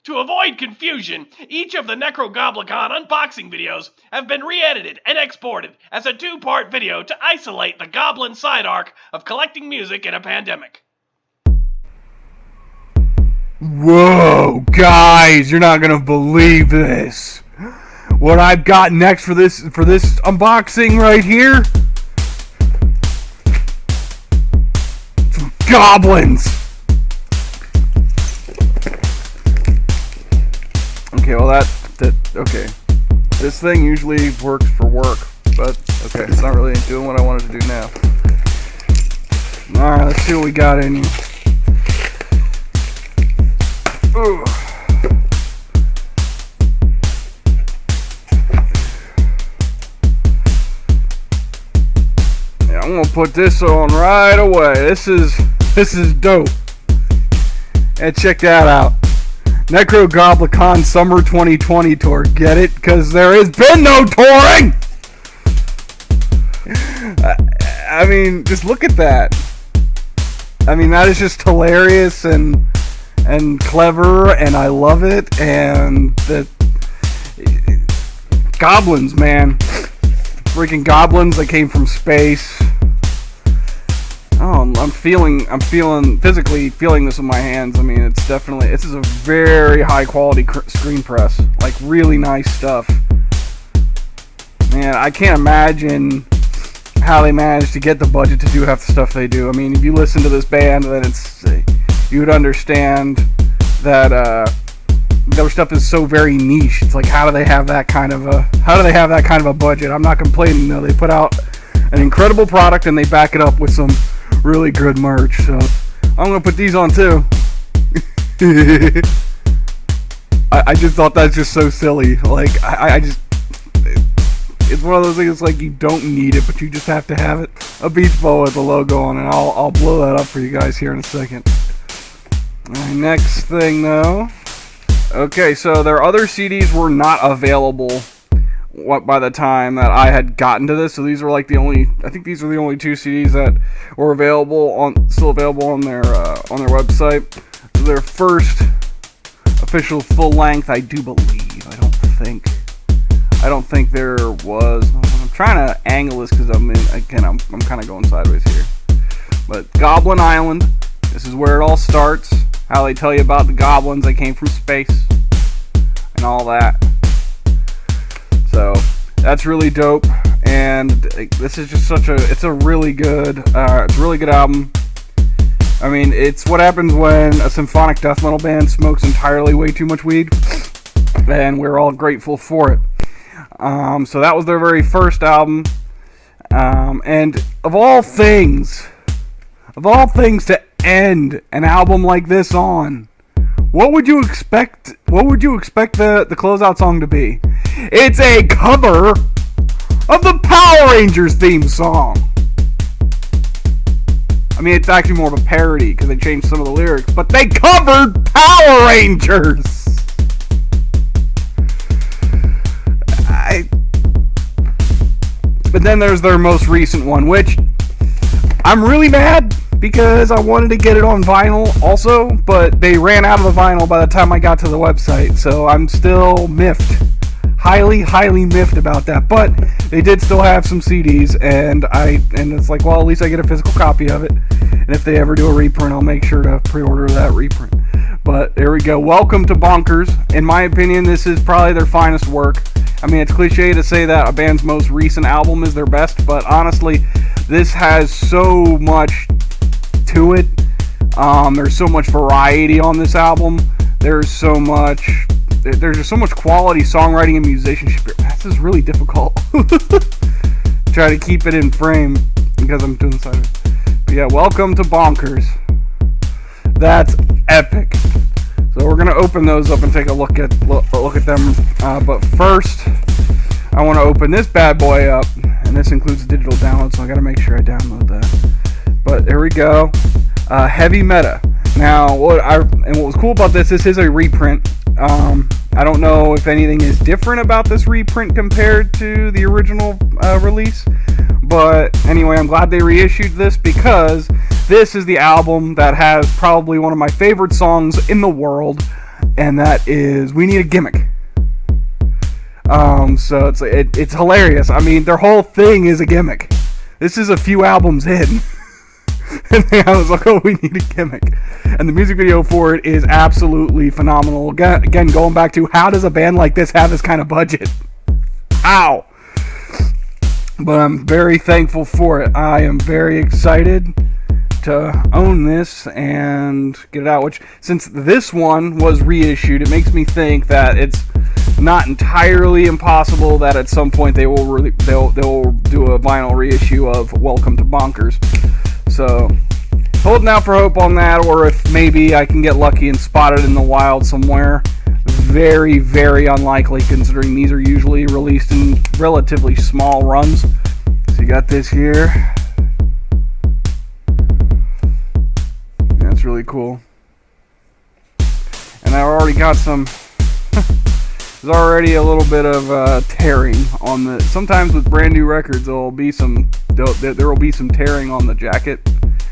To avoid confusion, each of the Nekrogoblikon unboxing videos have been re-edited and exported as a 2-part video to isolate the Goblin side arc of collecting music in a pandemic. Whoa, guys, you're not gonna believe this. What I've got next for this unboxing right here? Some Goblins. Okay, well okay. This thing usually works for work, but okay, it's not really doing what I wanted to do now. Alright, let's see what we got in here. Ooh. Yeah, I'm gonna put this on right away. This is dope. And check that out. Nekrogoblikon Summer 2020 Tour. Get it? Because there has been no touring! I mean, just look at that. I mean, that is just hilarious and clever, and I love it. And the Goblins, man. Freaking Goblins that came from space. Oh, I'm physically feeling this with my hands. I mean, this is a very high quality screen press. Like, really nice stuff. Man, I can't imagine how they managed to get the budget to do half the stuff they do. I mean, if you listen to this band, then you would understand that their stuff is so very niche. It's like, how do they have that kind of a budget? I'm not complaining though. They put out an incredible product and they back it up with some really good merch. So I'm gonna put these on too. I just thought that's just so silly. Like it's one of those things like you don't need it, but you just have to have it. A beach ball with the logo on it. I'll blow that up for you guys here in a second. Alright, next thing though. Okay, so their other CDs were not available by the time that I had gotten to this. So these were like I think these are the only 2 CDs that were still available on their website. Their first official full length, I do believe. I don't think there was. I'm trying to angle this because I'm kind of going sideways here. But Goblin Island, this is where it all starts. How they tell you about the goblins that came from space and all that. So that's really dope, and this is just it's a really good album. I mean, it's what happens when a symphonic death metal band smokes entirely way too much weed, and we're all grateful for it. So that was their very first album, and of all things to end an album like this on, what would you expect the closeout song to be? It's a cover of the Power Rangers theme song. I mean, it's actually more of a parody because they changed some of the lyrics, but they covered Power Rangers. But then there's their most recent one, which I'm really mad because I wanted to get it on vinyl also, but they ran out of the vinyl by the time I got to the website, so I'm still miffed. Highly miffed about that, but they did still have some CDs, and it's like, well, at least I get a physical copy of it, and if they ever do a reprint, I'll make sure to pre-order that reprint. But there we go. Welcome to Bonkers. In my opinion, this is probably their finest work. I mean, it's cliche to say that a band's most recent album is their best, but honestly, this has so much to it. There's so much variety on this album. There's just so much quality songwriting and musicianship. This is really difficult. Try to keep it in frame because I'm doing sideways. But yeah, welcome to Bonkers. That's epic. So we're gonna open those up and take a look at them. But first, I want to open this bad boy up, and this includes digital download, so I gotta make sure I download that. But there we go. Heavy Meta. Now, what was cool about this is a reprint. I don't know if anything is different about this reprint compared to the original release, but anyway, I'm glad they reissued this because this is the album that has probably one of my favorite songs in the world, and that is we need a gimmick. So it's hilarious. I mean, their whole thing is a gimmick. This is a few albums in. And I was like, oh, we need a gimmick. And the music video for it is absolutely phenomenal. Again, going back to how does a band like this have this kind of budget? How? But I'm very thankful for it. I am very excited to own this and get it out. Which, since this one was reissued, it makes me think that it's not entirely impossible that at some point they'll do a vinyl reissue of Welcome to Bonkers. So, holding out for hope on that, or if maybe I can get lucky and spot it in the wild somewhere. Very, very unlikely, considering these are usually released in relatively small runs. So you got this here. That's really cool. And I already got some... There's already a little bit of tearing on the... Sometimes with brand new records, there will be some tearing on the jacket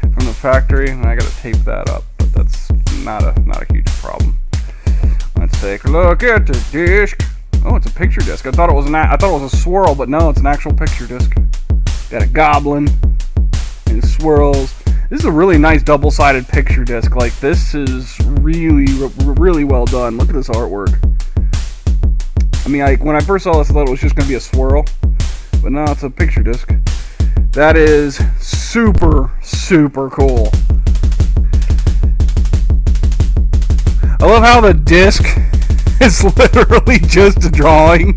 from the factory, and I gotta tape that up, but that's not a huge problem. Let's take a look at the disc. Oh, it's a picture disc. I thought it was a swirl, but no, it's an actual picture disc. Got a goblin and swirls. This is a really nice double-sided picture disc. Like, this is really well done. Look at this artwork. I mean, when I first saw this, I thought it was just going to be a swirl. But no, it's a picture disc. That is super, super cool. I love how the disc is literally just a drawing.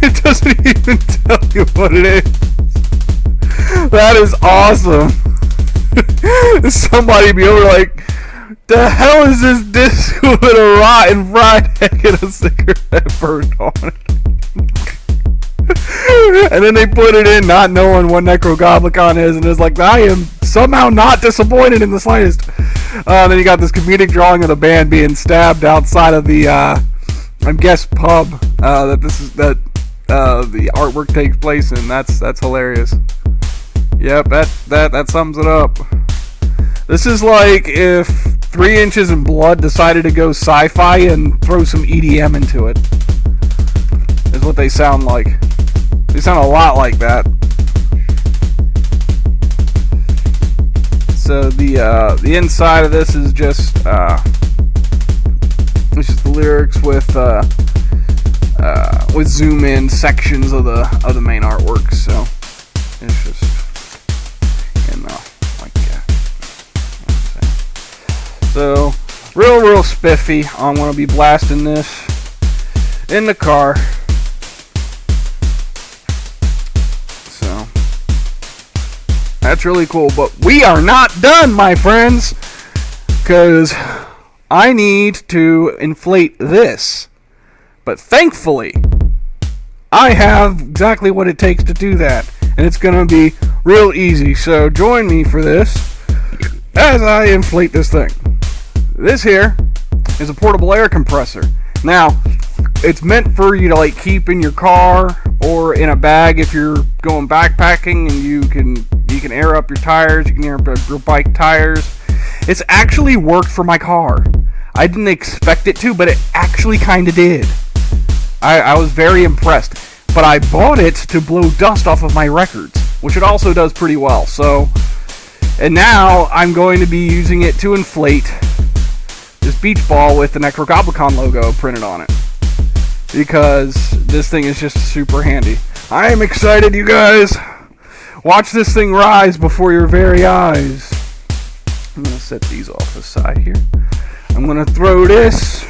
It doesn't even tell you what it is. That is awesome. Somebody be over like, the hell is this disc with a rotten fried egg and a cigarette burnt on it? And then they put it in not knowing what Nekrogoblikon is, and it's like, I am somehow not disappointed in the slightest. Then you got this comedic drawing of the band being stabbed outside of the I guess pub that the artwork takes place in. That's hilarious. Yep, that sums it up. This is like if 3 Inches in Blood decided to go sci-fi and throw some EDM into it. Is what they sound like. They sound a lot like that. So the inside of this is just it's just the lyrics with zoom in sections of the main artwork. So it's just like that. So real spiffy. I'm gonna be blasting this in the car. So that's really cool. But we are not done, my friends, because I need to inflate this. But thankfully, I have exactly what it takes to do that. And it's going to be real easy. So join me for this as I inflate this thing. This here is a portable air compressor. Now, it's meant for you to like keep in your car or in a bag if you're going backpacking, and you can air up your tires, you can air up your bike tires. It's actually worked for my car. I didn't expect it to, but it actually kind of did. I was very impressed. But I bought it to blow dust off of my records, which it also does pretty well. So, and now I'm going to be using it to inflate this beach ball with the Nekrogoblikon logo printed on it, because this thing is just super handy. I am excited, you guys. Watch this thing rise before your very eyes. I'm going to set these off the side here. I'm going to throw this,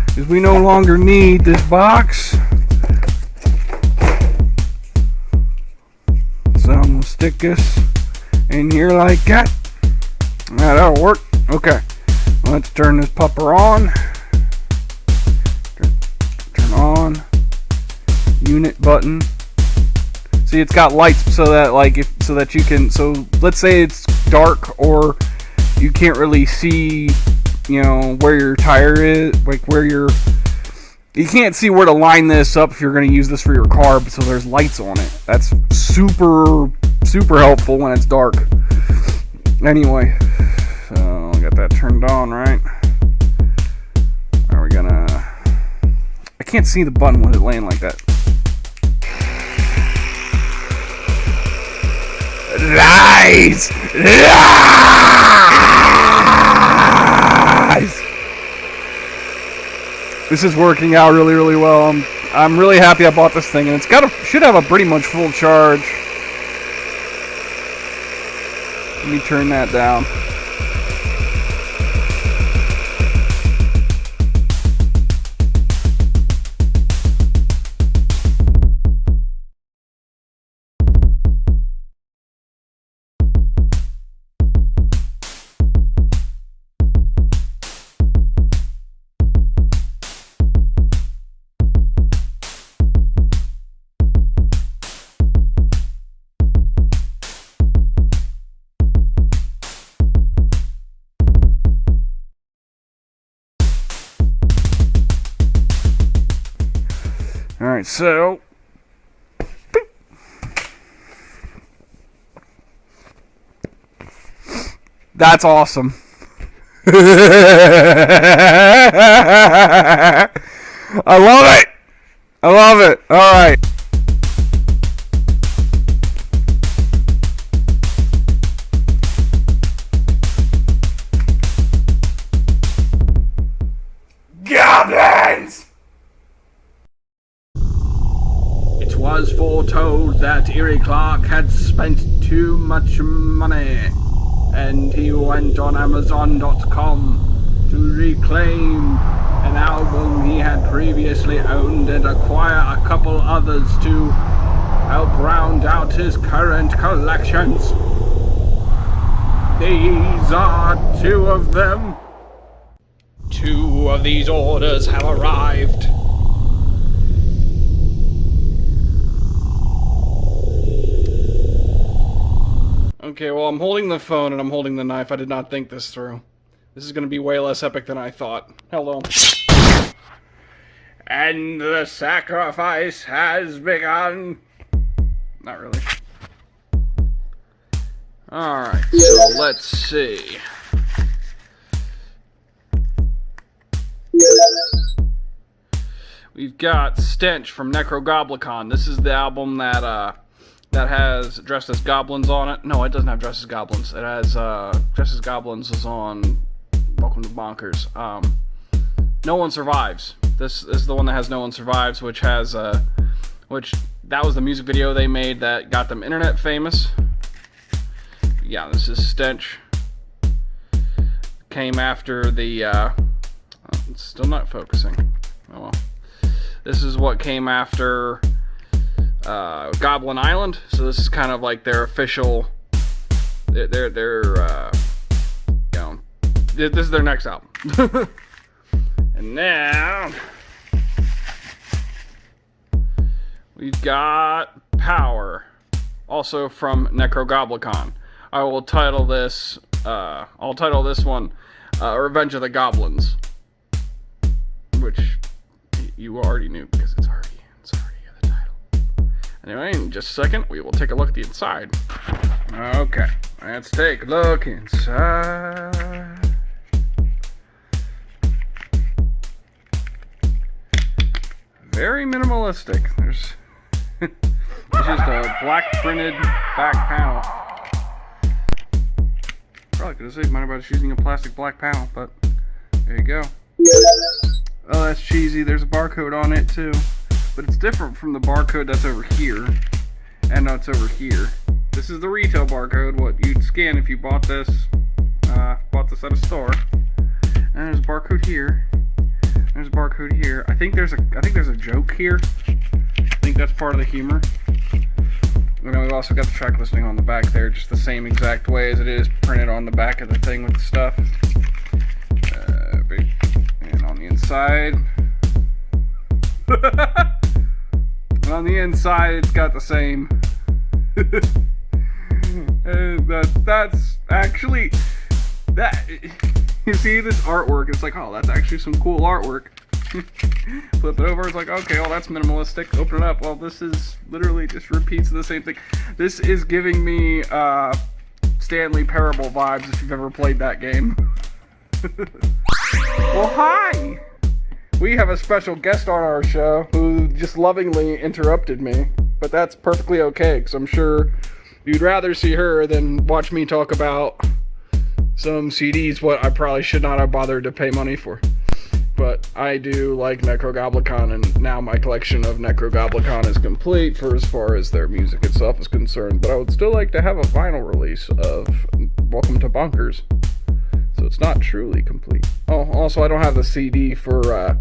because we no longer need this box. So I'm going to stick this in here like that. That'll work. Okay. Let's turn this pupper on. Turn on. Unit button. See, it's got lights so that you can, so let's say it's dark or you can't really see, where your tire is, like you can't see where to line this up if you're going to use this for your car, but so there's lights on it. That's super, super helpful when it's dark. Anyway, so I got that turned on, right? Are we gonna... I can't see the button with it laying like that. Nice! Nice! This is working out really, really well. I'm really happy I bought this thing, and should have a pretty much full charge. Let me turn that down. Alright, so... That's awesome. I love it! I love it! Alright. Goblins! It was foretold that Erie Clark had spent too much money, and he went on Amazon.com to reclaim an album he had previously owned and acquire a couple others to help round out his current collections. These are two of them. Two of these orders have arrived. Okay, well, I'm holding the phone and I'm holding the knife. I did not think this through. This is going to be way less epic than I thought. Hello. And the sacrifice has begun. Not really. Alright, so let's see. We've got Stench from Nekrogoblikon. This is the album that has Dressed as Goblins on it. No, it doesn't have Dressed as Goblins. It has Dressed as Goblins is on Welcome to Bonkers. No One Survives. This is the one that has No One Survives, which has that was the music video they made that got them internet famous. Yeah, this is Stench. Came after the it's still not focusing. Oh well. This is what came after Goblin Island. So this is kind of like their official. Their this is their next album. And now we've got Power, also from Nekrogoblikon. I will title this. I'll title this one "Revenge of the Goblins," which you already knew because it's already the title. Anyway, in just a second, we will take a look at the inside. Okay, let's take a look inside. Very minimalistic. There's just a black printed back panel. Probably could have saved money by just using a plastic black panel, but there you go. Oh, that's cheesy. There's a barcode on it too, but it's different from the barcode that's over here and that's over here. This is the retail barcode, what you'd scan if you bought this at a store. And there's a barcode here. There's a barcode here. I think there's a joke here. I think that's part of the humor. And then we've also got the track listing on the back there, just the same exact way as it is printed on the back of the thing with the stuff. And on the inside. And on the inside, it's got the same. And that's actually that. You see this artwork? It's like, oh, that's actually some cool artwork. Flip it over. It's like, okay, well, that's minimalistic. Open it up. Well, this is literally just repeats the same thing. This is giving me Stanley Parable vibes if you've ever played that game. Well, hi! We have a special guest on our show who just lovingly interrupted me, but that's perfectly okay, because I'm sure you'd rather see her than watch me talk about some CDs, what I probably should not have bothered to pay money for. But I do like Nekrogoblikon, and now my collection of Nekrogoblikon is complete for as far as their music itself is concerned. But I would still like to have a vinyl release of Welcome to Bonkers, so it's not truly complete. Oh, also I don't have the CD for I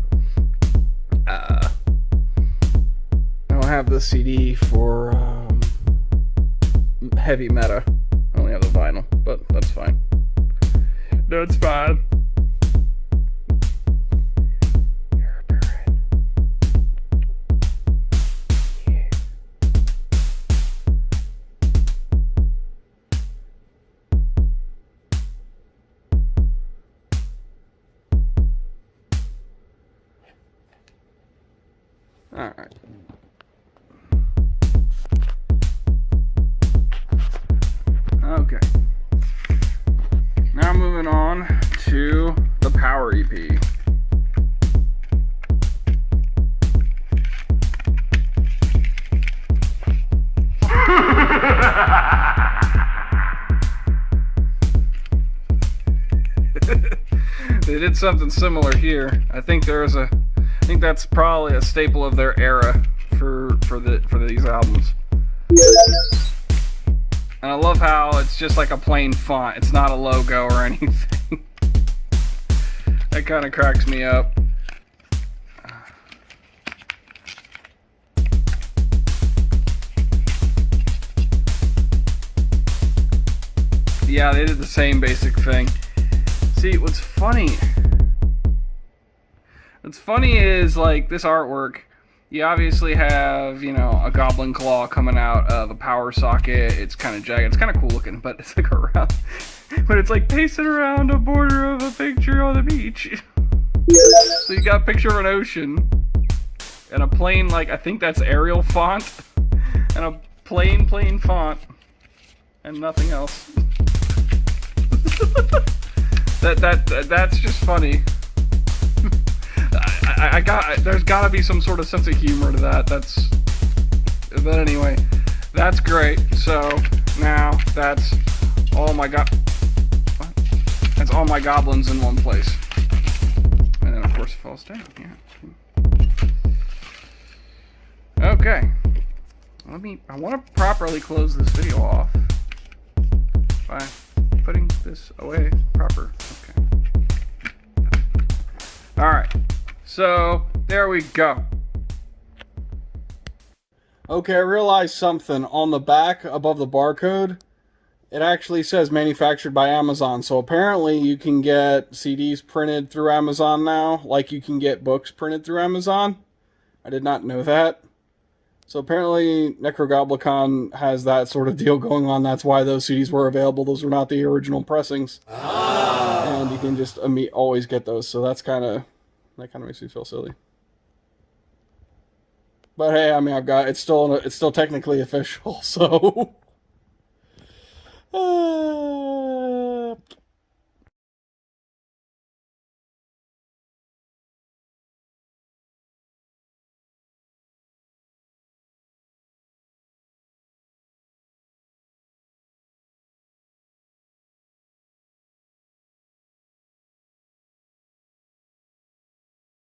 don't have the CD for Heavy Meta. I only have the vinyl, but that's fine. That's fine. Alright. Okay. Now moving on to the Power EP. They did something similar here. I think that's probably a staple of their era for these albums. And I love how it's just like a plain font. It's not a logo or anything. That kind of cracks me up. Yeah, they did the same basic thing. See, what's funny is, like, this artwork, you obviously have, you know, a goblin claw coming out of a power socket. It's kind of jagged. It's kind of cool looking, but it's like around, but it's like pasted around a border of a picture on the beach. So you got a picture of an ocean and a plain, like, I think that's Arial font, and a plain font and nothing else. That's just funny. There's gotta be some sort of sense of humor to that. But anyway, that's great. So now that's all my that's all my goblins in one place. And then of course it falls down. Yeah. Okay. I want to properly close this video off by putting this away proper. Okay. Alright. So, there we go. Okay, I realized something. On the back, above the barcode, it actually says manufactured by Amazon. So apparently you can get CDs printed through Amazon now, like you can get books printed through Amazon. I did not know that. So apparently Nekrogoblikon has that sort of deal going on. That's why those CDs were available. Those were not the original pressings. And you can just always get those. So that kind of makes me feel silly. But hey, I mean, it's still technically official, so